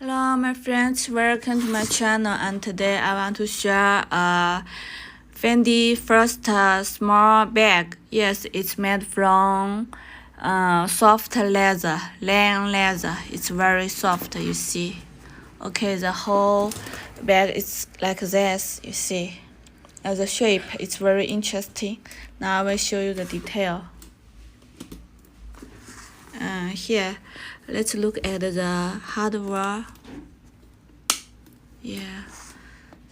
Hello my friends, welcome to my channel, and today I want to share a Fendi first small bag. Yes, it's made from soft leather, lean leather. It's very soft, you see. Okay, the whole bag is like this, you see. The shape is very interesting. Now I will show you the detail. Here, let's look at the hardware. Yeah,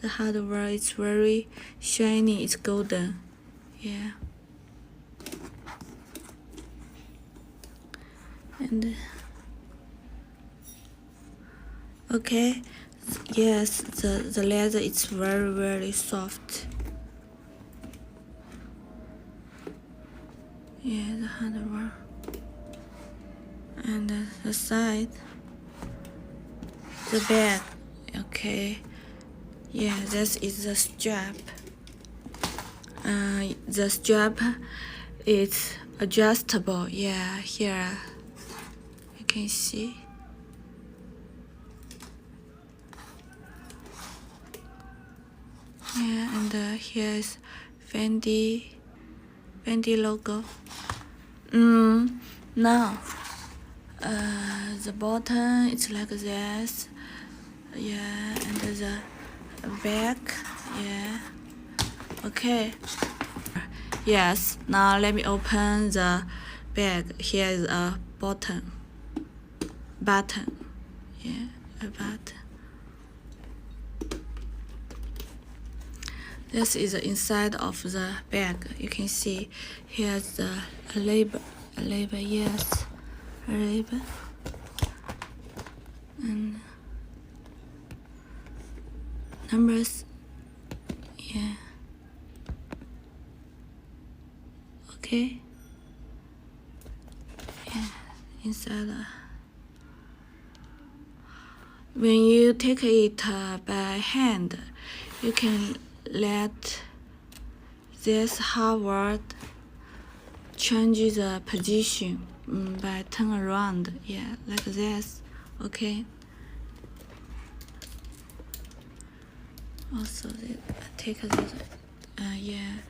the hardware is very shiny, it's golden. Yeah, and okay, yes, the leather is very soft. Yeah, the hardware. And the side, the bag. Okay, yeah, this is the strap. The strap is adjustable. Yeah, here you can see. Yeah, and here is Fendi logo. Now the bottom it's like this. Yeah, and the back. Yeah, okay. Yes, now let me open the bag. Here is a button. Yeah, a button. This is the inside of the bag. You can see here's the label. Yes, a label. And numbers. Yeah. Okay. Yeah, inside. When you take it by hand, you can let this hardware change the position by turn around. Yeah, like this. Okay. Also, take this. Yeah.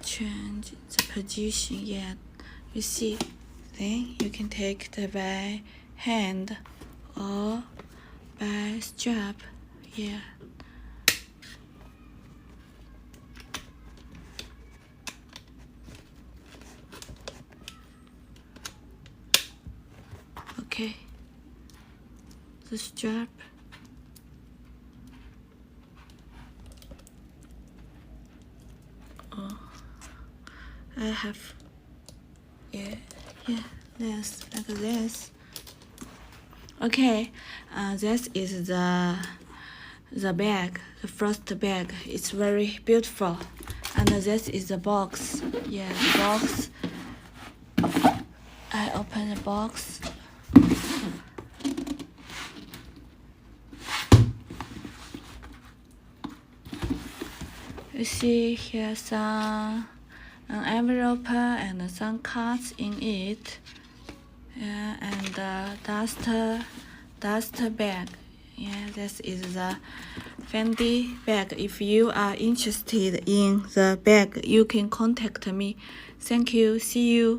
Change the position. Yeah, you see. Then you can take it by hand or by strap. Yeah. Okay. The strap. Oh, I have. Yeah, this like this. Okay, this is the bag, the first bag. It's very beautiful, and this is the box. Yeah, the box. I open the box. You see here some an envelope and some cards in it. Yeah, and dust bag. Yeah, this is the Fendi bag. If you are interested in the bag, you can contact me. Thank you. See you.